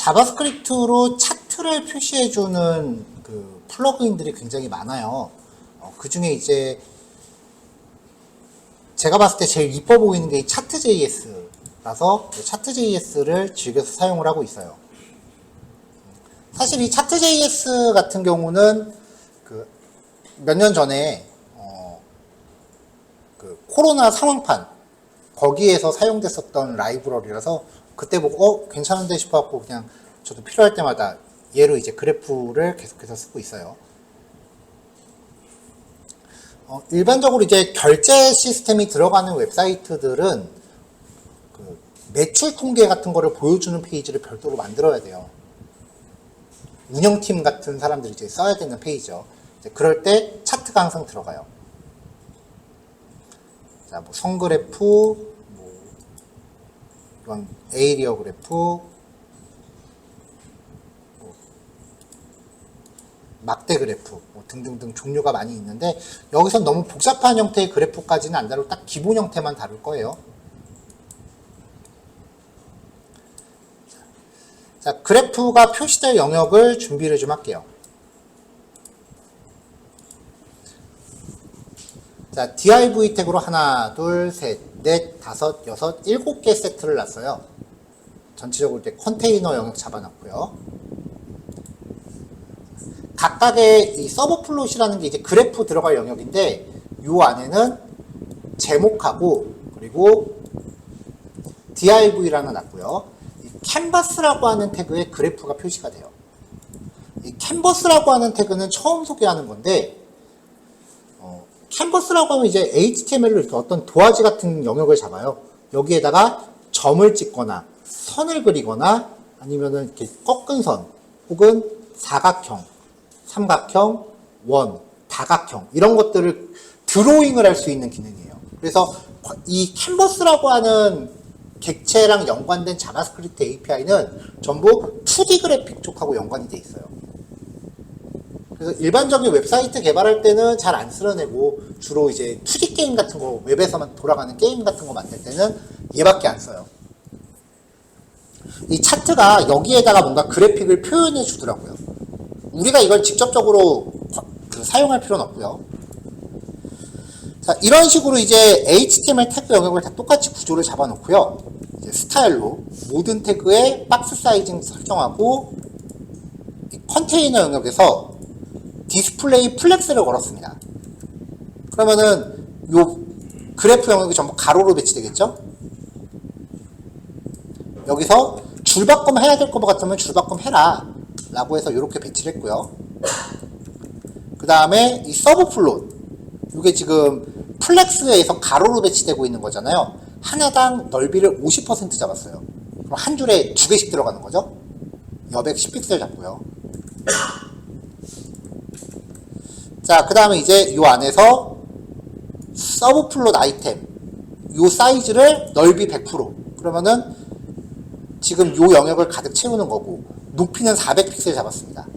자바스크립트로 차트를 표시해주는 그 플러그인들이 굉장히 많아요. 그 중에 이제 제가 봤을 때 제일 이뻐 보이는 게 차트.js라서 차트.js를 즐겨서 사용을 하고 있어요. 사실 이 차트.js 같은 경우는 그 몇 년 전에 그 코로나 상황판 거기에서 사용됐었던 라이브러리라서 그때 보고 괜찮은데 싶어갖고 그냥 저도 필요할 때마다 얘로 이제 그래프를 계속해서 쓰고 있어요. 일반적으로 이제 결제 시스템이 들어가는 웹사이트들은 그 매출 통계 같은 거를 보여주는 페이지를 별도로 만들어야 돼요. 운영팀 같은 사람들이 이제 써야 되는 페이지죠. 이제 그럴 때 차트가 항상 들어가요. 자, 뭐 선그래프, 뭐 이건 에이리어 그래프, 뭐 막대 그래프 뭐 등등등 종류가 많이 있는데 여기서 너무 복잡한 형태의 그래프까지는 안 다루고 딱 기본 형태만 다룰 거예요. 자, 그래프가 표시될 영역을 준비를 좀 할게요. 자, div 태그로 하나, 둘, 셋, 넷, 다섯, 여섯, 7개 세트를 놨어요. 전체적으로 이제 컨테이너 영역 잡아놨고요. 각각의 이 서브 플롯이라는 게 이제 그래프 들어갈 영역인데 요 안에는 제목하고 그리고 div라는 놨고요. 이 캔버스라고 하는 태그에 그래프가 표시가 돼요. 이 캔버스라고 하는 태그는 처음 소개하는 건데 캔버스라고 하면 이제 HTML로 이렇게 어떤 도화지 같은 영역을 잡아요. 여기에다가 점을 찍거나 선을 그리거나 아니면은 이렇게 꺾은 선 혹은 사각형, 삼각형, 원, 다각형 이런 것들을 드로잉을 할 수 있는 기능이에요. 그래서 이 캔버스라고 하는 객체랑 연관된 자바스크립트 API는 전부 2D 그래픽 쪽하고 연관이 돼 있어요. 그래서 일반적인 웹사이트 개발할 때는 잘 안 쓸어내고 주로 이제 2D 게임 같은 거 웹에서만 돌아가는 게임 같은 거 만들 때는 얘밖에 안 써요. 이 차트가 여기에다가 뭔가 그래픽을 표현해 주더라고요. 우리가 이걸 직접적으로 사용할 필요는 없고요. 자, 이런 식으로 이제 HTML 태그 영역을 다 똑같이 구조를 잡아놓고요. 이제 스타일로 모든 태그의 박스 사이징 설정하고 이 컨테이너 영역에서 디스플레이 플렉스를 걸었습니다. 그러면은 요 그래프 영역이 전부 가로로 배치되겠죠? 여기서 줄바꿈 해야 될 것 같으면 줄바꿈 해라 라고 해서 이렇게 배치를 했고요. 그 다음에 이 서브 플롯 이게 지금 플렉스에서 가로로 배치되고 있는 거잖아요. 하나당 넓이를 50% 잡았어요. 그럼 한 줄에 2개씩 들어가는 거죠. 여백 10픽셀 잡고요. 자, 그 다음에 이제 요 안에서 서브 플롯 아이템 요 사이즈를 넓이 100% 그러면은 지금 요 영역을 가득 채우는 거고 높이는 400픽셀 잡았습니다.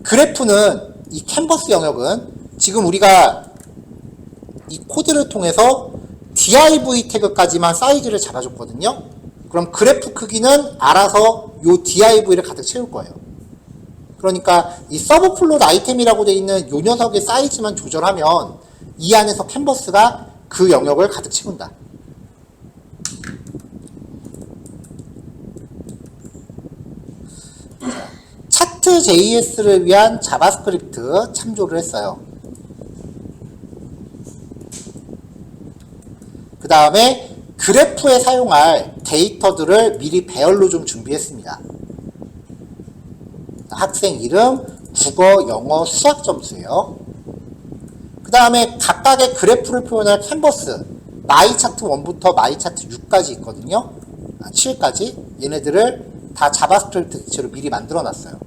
그래프는 이 캔버스 영역은 지금 우리가 이 코드를 통해서 div 태그까지만 사이즈를 잡아줬거든요. 그럼 그래프 크기는 알아서 요 div를 가득 채울 거예요. 그러니까 이 서브 플롯 아이템이라고 되어 있는 요 녀석의 사이즈만 조절하면 이 안에서 캔버스가 그 영역을 가득 채운다. 차트.js를 위한 자바스크립트 참조를 했어요. 그 다음에 그래프에 사용할 데이터들을 미리 배열로 좀 준비했습니다. 학생 이름, 국어, 영어, 수학 점수예요. 그 다음에 각각의 그래프를 표현할 캔버스 마이차트 1부터 마이차트 6까지 있거든요. 7까지 얘네들을 다 자바스크립트 객체로 미리 만들어 놨어요.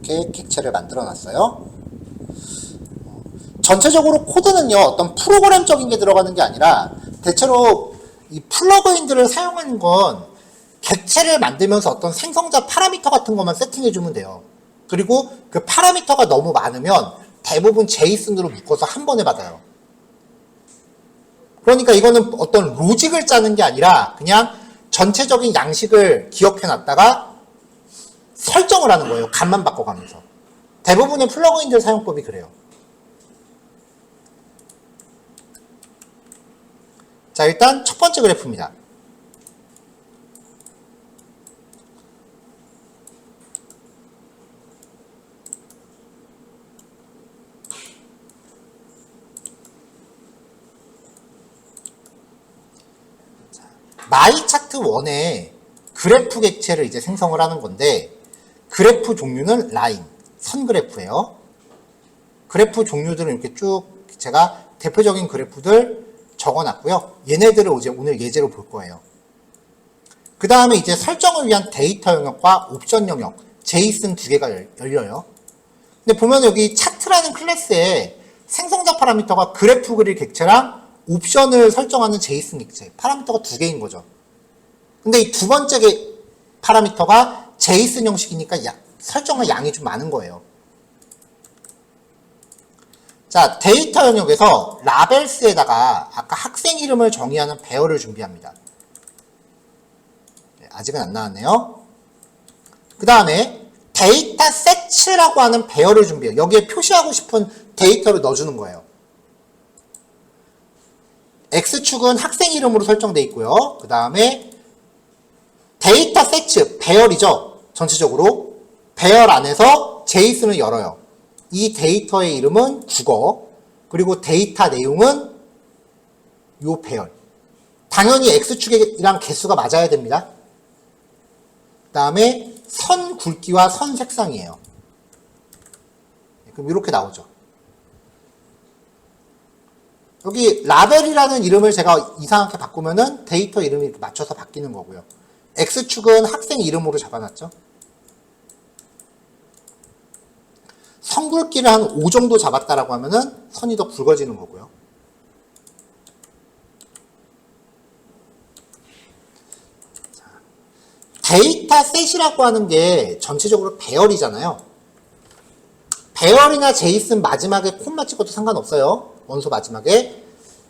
이렇게 객체를 만들어 놨어요. 전체적으로 코드는요, 어떤 프로그램적인 게 들어가는 게 아니라 대체로 이 플러그인들을 사용하는 건 객체를 만들면서 어떤 생성자 파라미터 같은 것만 세팅해 주면 돼요. 그리고 그 파라미터가 너무 많으면 대부분 제이슨으로 묶어서 한 번에 받아요. 그러니까 이거는 어떤 로직을 짜는 게 아니라 그냥 전체적인 양식을 기억해 놨다가 설정을 하는 거예요. 값만 바꿔가면서. 대부분의 플러그인들 사용법이 그래요. 자, 일단 첫 번째 그래프입니다. 마이 차트 1에 그래프 객체를 이제 생성을 하는 건데, 그래프 종류는 라인, 선 그래프예요. 그래프 종류들은 이렇게 쭉 제가 대표적인 그래프들 적어놨고요. 얘네들을 이제 오늘 예제로 볼 거예요. 그 다음에 이제 설정을 위한 데이터 영역과 옵션 영역, 제이슨 두 개가 열려요. 근데 보면 여기 차트라는 클래스에 생성자 파라미터가 그래프 그릴 객체랑 옵션을 설정하는 제이슨 객체, 파라미터가 두 개인 거죠. 근데 이 두 번째 파라미터가 제이슨 형식이니까 설정할 양이 좀 많은 거예요. 자, 데이터 영역에서 라벨스에다가 아까 학생 이름을 정의하는 배열을 준비합니다. 네, 아직은 안 나왔네요. 그 다음에 데이터 세츠라고 하는 배열을 준비해요. 여기에 표시하고 싶은 데이터를 넣어주는 거예요. X축은 학생 이름으로 설정되어 있고요. 그 다음에 데이터 세츠, 배열이죠. 전체적으로. 배열 안에서 제이슨을 열어요. 이 데이터의 이름은 국어, 그리고 데이터 내용은 요 배열. 당연히 X축이랑 개수가 맞아야 됩니다. 그 다음에 선 굵기와 선 색상이에요. 그럼 이렇게 나오죠. 여기 라벨이라는 이름을 제가 이상하게 바꾸면은 데이터 이름이 이렇게 맞춰서 바뀌는 거고요. X축은 학생 이름으로 잡아놨죠. 선 굵기를 한 5 정도 잡았다라고 하면은 선이 더 굵어지는 거고요. 데이터 셋이라고 하는 게 전체적으로 배열이잖아요. 배열이나 제이슨 마지막에 콤마 찍어도 상관없어요. 원소 마지막에.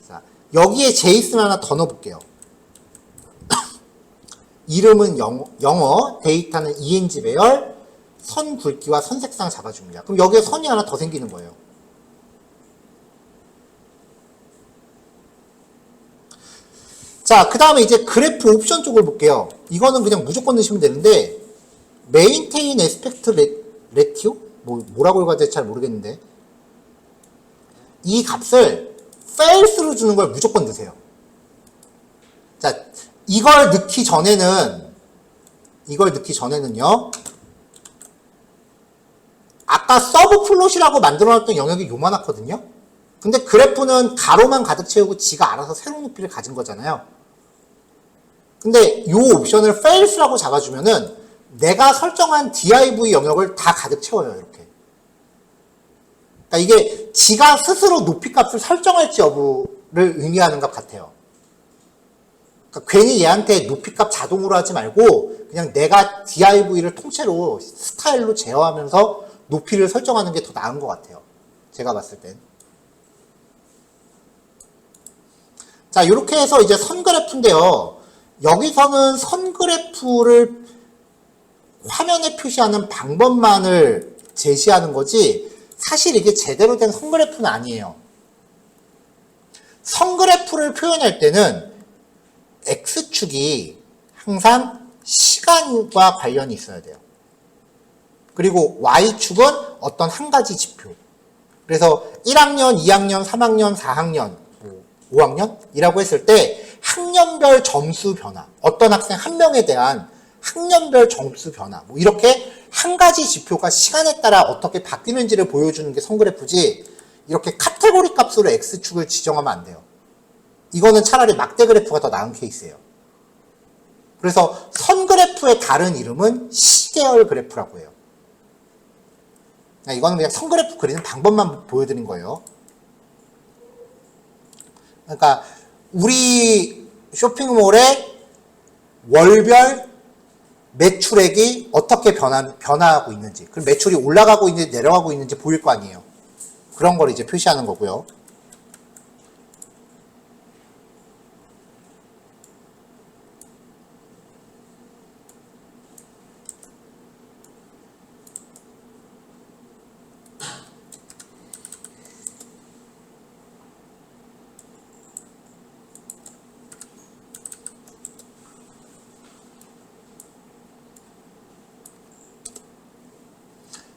자, 여기에 제이슨 하나 더 넣어볼게요. 이름은 영어, 데이터는 ENG 배열, 선 굵기와 선 색상 잡아줍니다. 그럼 여기에 선이 하나 더 생기는 거예요. 자, 그 다음에 이제 그래프 옵션 쪽을 볼게요. 이거는 그냥 무조건 넣으시면 되는데, 메인테인 에스펙트 레티오? 뭐라고 읽어야 될지 잘 모르겠는데, 이 값을 false로 주는 걸 무조건 넣으세요. 자, 이걸 넣기 전에는요, 아까 서브 플롯이라고 만들어놨던 영역이 요만하거든요? 근데 그래프는 가로만 가득 채우고 지가 알아서 세로 높이를 가진 거잖아요. 근데 이 옵션을 false라고 잡아주면은 내가 설정한 div 영역을 다 가득 채워요, 이렇게. 그러니까 이게 지가 스스로 높이 값을 설정할지 여부를 의미하는 것 같아요. 그러니까 괜히 얘한테 높이 값 자동으로 하지 말고 그냥 내가 div를 통째로 스타일로 제어하면서 높이를 설정하는 게 더 나은 것 같아요. 제가 봤을 땐. 자, 이렇게 해서 이제 선 그래프인데요. 여기서는 선 그래프를 화면에 표시하는 방법만을 제시하는 거지 사실 이게 제대로 된 선 그래프는 아니에요. 선 그래프를 표현할 때는 X축이 항상 시간과 관련이 있어야 돼요. 그리고 Y축은 어떤 한 가지 지표. 그래서 1학년, 2학년, 3학년, 4학년, 5학년이라고 했을 때 학년별 점수 변화, 어떤 학생 한 명에 대한 학년별 점수 변화, 이렇게 한 가지 지표가 시간에 따라 어떻게 바뀌는지를 보여주는 게 선그래프지, 이렇게 카테고리 값으로 X축을 지정하면 안 돼요. 이거는 차라리 막대 그래프가 더 나은 케이스예요. 그래서 선그래프의 다른 이름은 시계열 그래프라고 해요. 이거는 그냥 선그래프 그리는 방법만 보여드린 거예요. 그러니까 우리 쇼핑몰의 월별 매출액이 어떻게 변화하고 있는지, 그럼 매출이 올라가고 있는지 내려가고 있는지 보일 거 아니에요. 그런 걸 이제 표시하는 거고요.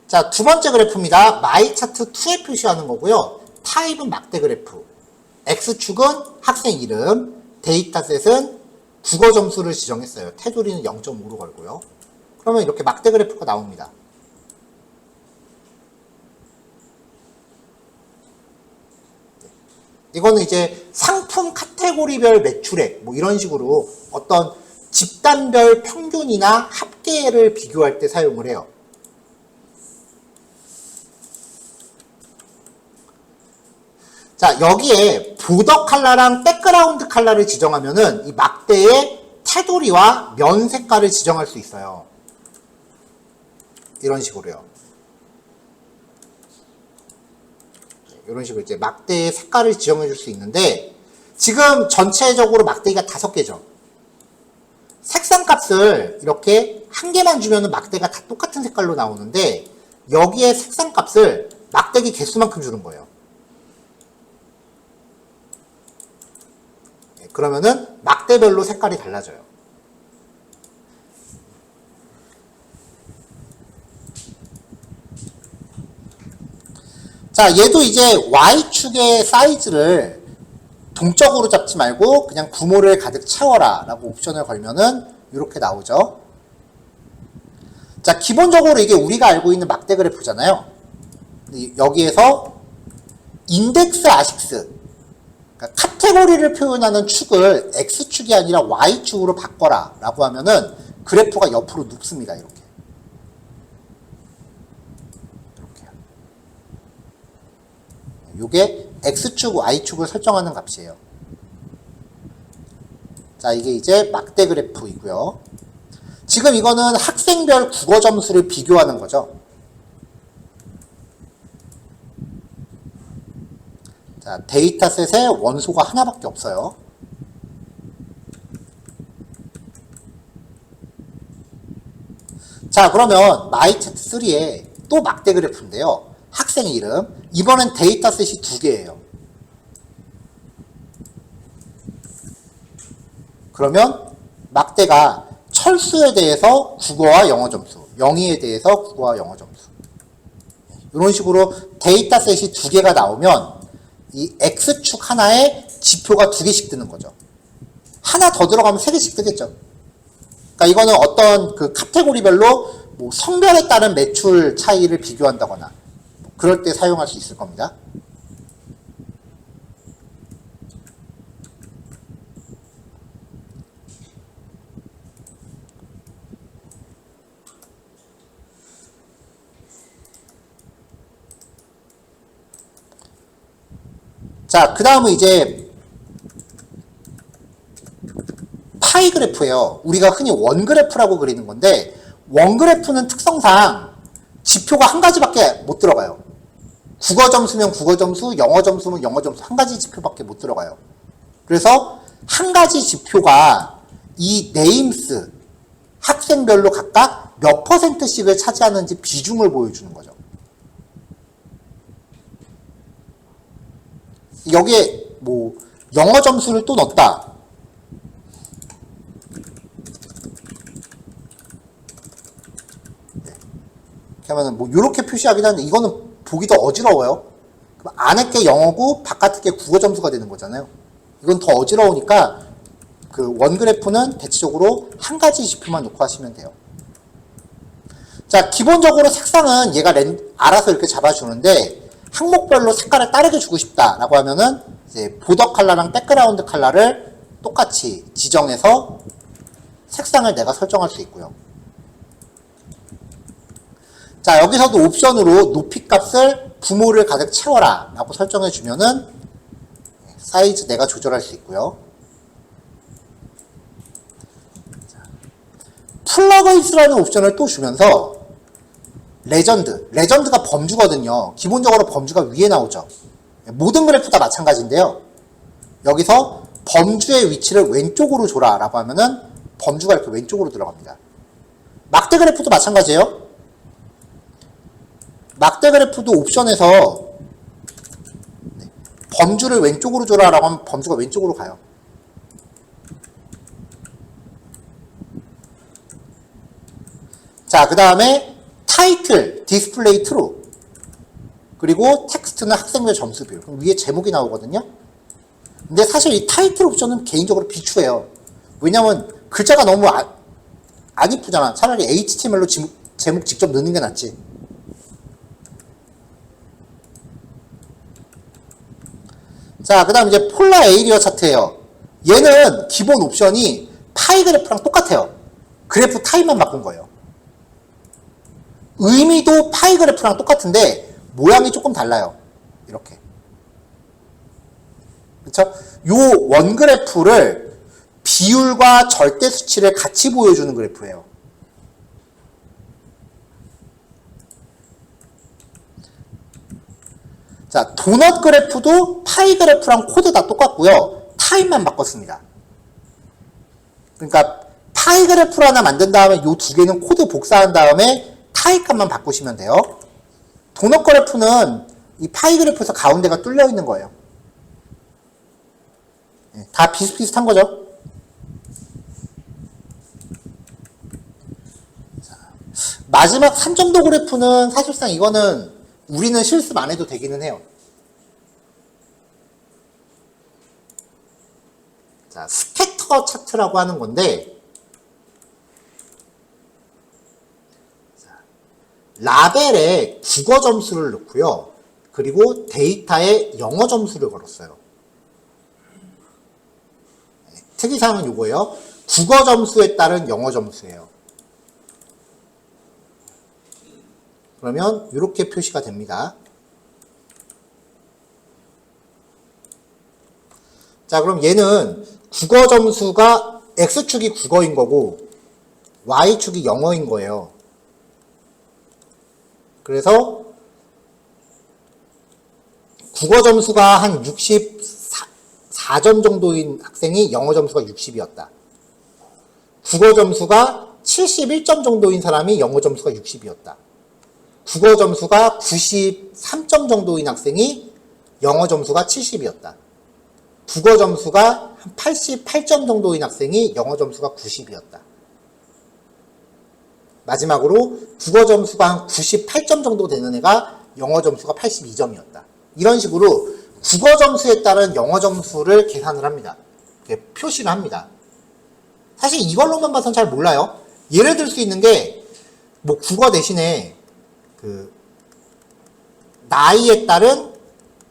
자, 두 번째 그래프입니다. 마이 차트 2에 표시하는 거고요. 타입은 막대 그래프. X축은 학생 이름, 데이터셋은 국어 점수를 지정했어요. 테두리는 0.5로 걸고요. 그러면 이렇게 막대 그래프가 나옵니다. 이거는 이제 상품 카테고리별 매출액, 뭐 이런 식으로 어떤 집단별 평균이나 합계를 비교할 때 사용을 해요. 자, 여기에 보더 컬러랑 백그라운드 컬러를 지정하면은 이 막대의 테두리와 면 색깔을 지정할 수 있어요. 이런 식으로요. 이런 식으로 이제 막대의 색깔을 지정해 줄 수 있는데, 지금 전체적으로 막대기가 5개죠. 색상 값을 이렇게 한 개만 주면은 막대가 다 똑같은 색깔로 나오는데, 여기에 색상 값을 막대기 개수만큼 주는 거예요. 그러면은 막대별로 색깔이 달라져요. 자, 얘도 이제 Y축의 사이즈를 동적으로 잡지 말고 그냥 부모를 가득 채워라 라고 옵션을 걸면은 이렇게 나오죠. 자, 기본적으로 이게 우리가 알고 있는 막대 그래프잖아요. 여기에서 인덱스 아식스, 그러니까 카테고리를 표현하는 축을 X축이 아니라 Y축으로 바꿔라 라고 하면은 그래프가 옆으로 눕습니다. 이렇게. 요게 X축, Y축을 설정하는 값이에요. 자, 이게 이제 막대 그래프이고요. 지금 이거는 학생별 국어 점수를 비교하는 거죠. 자, 데이터셋에 원소가 하나밖에 없어요. 자, 그러면 마이차트3에 또 막대 그래프인데요. 학생 이름. 이번엔 데이터셋이 2개예요. 그러면 막대가 철수에 대해서 국어와 영어 점수, 영희에 대해서 국어와 영어 점수. 이런 식으로 데이터셋이 2개가 나오면 이 X축 하나에 지표가 2개씩 뜨는 거죠. 하나 더 들어가면 3개씩 뜨겠죠. 그러니까 이거는 어떤 그 카테고리별로 뭐 성별에 따른 매출 차이를 비교한다거나 그럴 때 사용할 수 있을 겁니다. 자, 그 다음은 이제 파이 그래프예요. 우리가 흔히 원 그래프라고 그리는 건데, 원 그래프는 특성상 지표가 한 가지밖에 못 들어가요. 국어 점수면 국어 점수, 영어 점수면 영어 점수, 한 가지 지표밖에 못 들어가요. 그래서 한 가지 지표가 이 네임스, 학생별로 각각 몇 %씩을 차지하는지 비중을 보여주는 거죠. 여기에 뭐 영어 점수를 또 넣었다. 그러면 뭐 이렇게 표시하긴 하는데 이거는 보기 더 어지러워요. 안에 게 영어고 바깥에 게 국어 점수가 되는 거잖아요. 이건 더 어지러우니까 그 원 그래프는 대체적으로 한 가지 지표만 놓고 하시면 돼요. 자, 기본적으로 색상은 얘가 알아서 이렇게 잡아주는데 항목별로 색깔을 다르게 주고 싶다라고 하면은 이제 보더 컬러랑 백그라운드 컬러를 똑같이 지정해서 색상을 내가 설정할 수 있고요. 자, 여기서도 옵션으로 높이 값을 부모를 가득 채워라 라고 설정해 주면은 사이즈 내가 조절할 수 있고요. 플러그인스라는 옵션을 또 주면서 레전드가 범주거든요. 기본적으로 범주가 위에 나오죠. 모든 그래프 다 마찬가지인데요. 여기서 범주의 위치를 왼쪽으로 줘라 라고 하면은 범주가 이렇게 왼쪽으로 들어갑니다. 막대 그래프도 마찬가지예요. 막대 그래프도 옵션에서 범주를 왼쪽으로 줘라 라고 하면 범주가 왼쪽으로 가요. 자, 그 다음에 타이틀, 디스플레이 트루, 그리고 텍스트는 학생별 점수별. 그럼 위에 제목이 나오거든요. 근데 사실 이 타이틀 옵션은 개인적으로 비추해요. 왜냐면 글자가 너무 안 이쁘잖아. 차라리 HTML로 제목 직접 넣는 게 낫지. 자, 그 다음 이제 폴라 에이리어 차트예요. 얘는 기본 옵션이 파이 그래프랑 똑같아요. 그래프 타입만 바꾼 거예요. 의미도 파이 그래프랑 똑같은데 모양이 조금 달라요. 이렇게. 그쵸? 요 원 그래프를 비율과 절대 수치를 같이 보여주는 그래프예요. 자, 도넛 그래프도 파이 그래프랑 코드 다 똑같고요. 타입만 바꿨습니다. 그러니까 파이 그래프를 하나 만든 다음에 요 두 개는 코드 복사한 다음에 타입 값만 바꾸시면 돼요. 도넛 그래프는 이 파이 그래프에서 가운데가 뚫려 있는 거예요. 다 비슷비슷한 거죠. 자, 마지막 3점도 그래프는 사실상 이거는 우리는 실습 안 해도 되기는 해요. 자, 스캐터 차트라고 하는 건데, 자, 라벨에 국어 점수를 넣고요. 그리고 데이터에 영어 점수를 걸었어요. 특이사항은 요거예요. 국어 점수에 따른 영어 점수예요. 그러면 이렇게 표시가 됩니다. 자, 그럼 얘는 국어 점수가 X축이 국어인 거고 Y축이 영어인 거예요. 그래서 국어 점수가 한 64점 정도인 학생이 영어 점수가 60이었다. 국어 점수가 71점 정도인 사람이 영어 점수가 60이었다. 국어 점수가 93점 정도인 학생이 영어 점수가 70이었다. 국어 점수가 한 88점 정도인 학생이 영어 점수가 90이었다. 마지막으로 국어 점수가 한 98점 정도 되는 애가 영어 점수가 82점이었다. 이런 식으로 국어 점수에 따른 영어 점수를 계산을 합니다. 표시를 합니다. 사실 이걸로만 봐서는 잘 몰라요. 예를 들 수 있는 게 뭐 국어 대신에 그 나이에 따른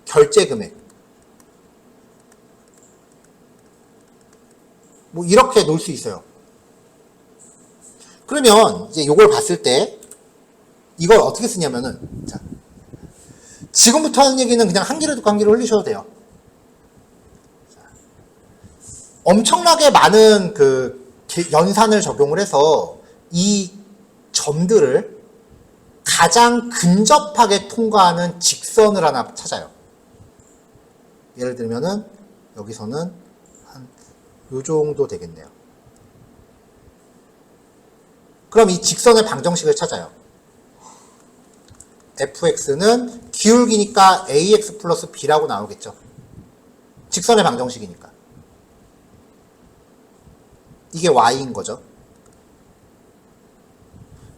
결제 금액 뭐 이렇게 놓을 수 있어요. 그러면 이제 이걸 봤을 때 이걸 어떻게 쓰냐면은 자, 지금부터 하는 얘기는 그냥 한 귀로 듣고 한 귀로 흘리셔도 돼요. 자, 엄청나게 많은 그 연산을 적용을 해서 이 점들을 가장 근접하게 통과하는 직선을 하나 찾아요. 예를 들면은 여기서는 한 요 정도 되겠네요. 그럼 이 직선의 방정식을 찾아요. fx는 기울기니까 ax 플러스 b라고 나오겠죠. 직선의 방정식이니까. 이게 y인 거죠.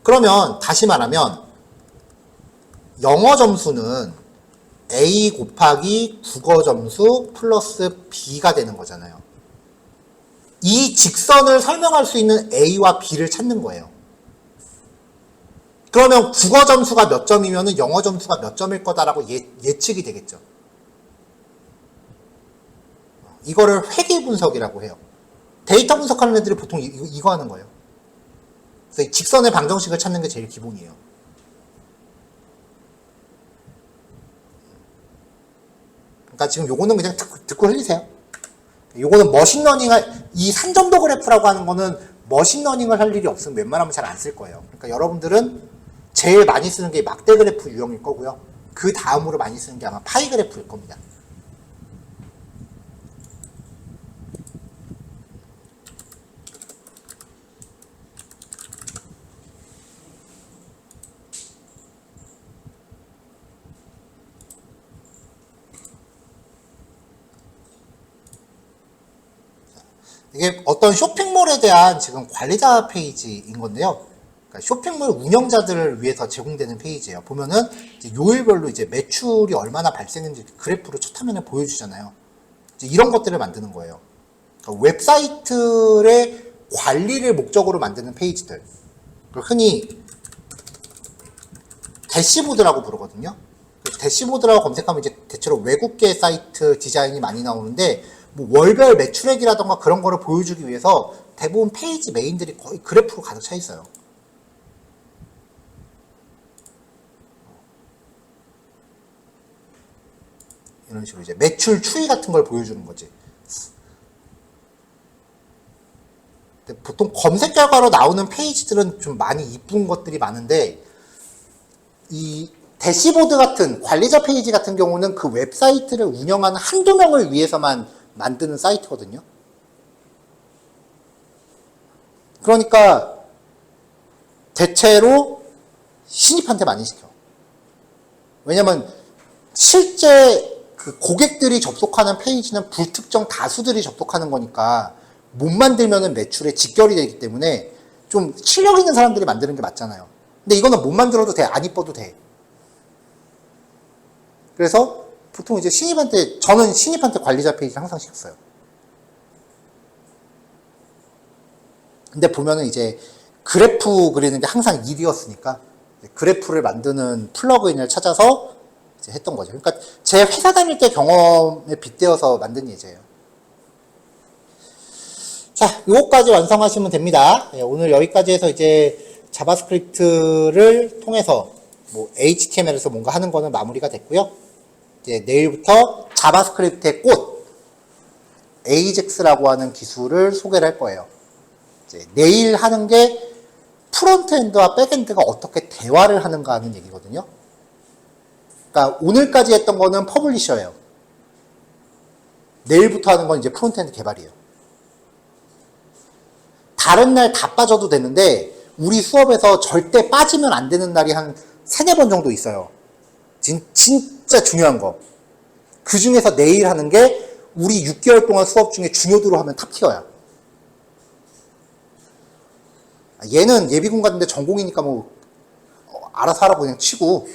그러면 다시 말하면 영어 점수는 A 곱하기 국어 점수 플러스 B가 되는 거잖아요. 이 직선을 설명할 수 있는 A와 B를 찾는 거예요. 그러면 국어 점수가 몇 점이면 영어 점수가 몇 점일 거다라고 예측이 되겠죠. 이거를 회계 분석이라고 해요. 데이터 분석하는 애들이 보통 이거 하는 거예요. 그래서 이 직선의 방정식을 찾는 게 제일 기본이에요. 그러니까 지금 요거는 그냥 듣고 흘리세요. 요거는 머신러닝, 이 산점도 그래프라고 하는 거는 머신러닝을 할 일이 없으면 웬만하면 잘 안 쓸 거예요. 그러니까 여러분들은 제일 많이 쓰는 게 막대 그래프 유형일 거고요. 그 다음으로 많이 쓰는 게 아마 파이 그래프일 겁니다. 이게 어떤 쇼핑몰에 대한 지금 관리자 페이지인 건데요. 그러니까 쇼핑몰 운영자들을 위해서 제공되는 페이지예요. 보면은 이제 요일별로 이제 매출이 얼마나 발생했는지 그래프로 첫 화면에 보여주잖아요. 이제 이런 것들을 만드는 거예요. 그러니까 웹사이트의 관리를 목적으로 만드는 페이지들. 흔히 대시보드라고 부르거든요. 대시보드라고 검색하면 이제 대체로 외국계 사이트 디자인이 많이 나오는데 뭐 월별 매출액이라던가 그런 거를 보여주기 위해서 대부분 페이지 메인들이 거의 그래프로 가득 차 있어요. 이런 식으로 이제 매출 추이 같은 걸 보여주는 거지. 보통 검색 결과로 나오는 페이지들은 좀 많이 이쁜 것들이 많은데 이 대시보드 같은 관리자 페이지 같은 경우는 그 웹사이트를 운영하는 한두 명을 위해서만 만드는 사이트거든요. 그러니까 대체로 신입한테 많이 시켜. 왜냐면 실제 그 고객들이 접속하는 페이지는 불특정 다수들이 접속하는 거니까 못 만들면은 매출에 직결이 되기 때문에 좀 실력 있는 사람들이 만드는 게 맞잖아요. 근데 이거는 못 만들어도 돼. 안 이뻐도 돼. 그래서 보통 이제 저는 신입한테 관리자 페이지를 항상 시켰어요. 근데 보면은 이제 그래프 그리는 게 항상 일이었으니까 그래프를 만드는 플러그인을 찾아서 이제 했던 거죠. 그러니까 제 회사 다닐 때 경험에 빗대어서 만든 예제예요. 자, 요거까지 완성하시면 됩니다. 오늘 여기까지 해서 이제 자바스크립트를 통해서 뭐 HTML에서 뭔가 하는 거는 마무리가 됐고요. 이제 내일부터 자바스크립트의 꽃, AJAX라고 하는 기술을 소개를 할 거예요. 이제 내일 하는 게 프론트엔드와 백엔드가 어떻게 대화를 하는가 하는 얘기거든요. 그러니까 오늘까지 했던 거는 퍼블리셔예요. 내일부터 하는 건 이제 프론트엔드 개발이에요. 다른 날 다 빠져도 되는데 우리 수업에서 절대 빠지면 안 되는 날이 한 3-4번 정도 있어요. 진짜 중요한 거. 그 중에서 내일 하는 게 우리 6개월 동안 수업 중에 중요도로 하면 탑티어야. 얘는 예비군 갔는데 전공이니까 뭐 알아서 하라고 그냥 치고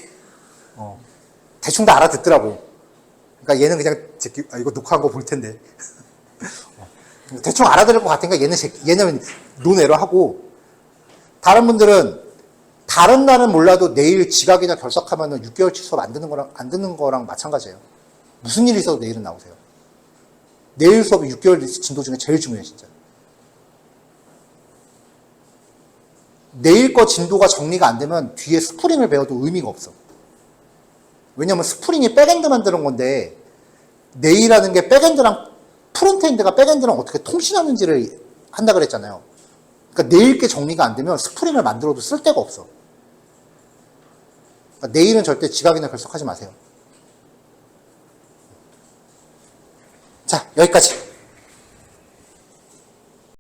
대충 다 알아듣더라고. 그러니까 얘는 그냥 이거 녹화한 거 볼 텐데 대충 알아들을 것 같으니까 얘는 논외로 하고, 다른 분들은 다른 날은 몰라도 내일 지각이나 결석하면은 6개월치 수업 안 듣는 거랑 마찬가지예요. 무슨 일이 있어도 내일은 나오세요. 내일 수업이 6개월 진도 중에 제일 중요해, 진짜. 내일 거 진도가 정리가 안 되면 뒤에 스프링을 배워도 의미가 없어. 왜냐면 스프링이 백엔드 만드는 건데, 내일 하는 게 백엔드랑 프론트엔드가 백엔드랑 어떻게 통신하는지를 한다 그랬잖아요. 그러니까 내일 게 정리가 안 되면 스프링을 만들어도 쓸데가 없어. 그러니까 내일은 절대 지각이나 결석하지 마세요. 자, 여기까지.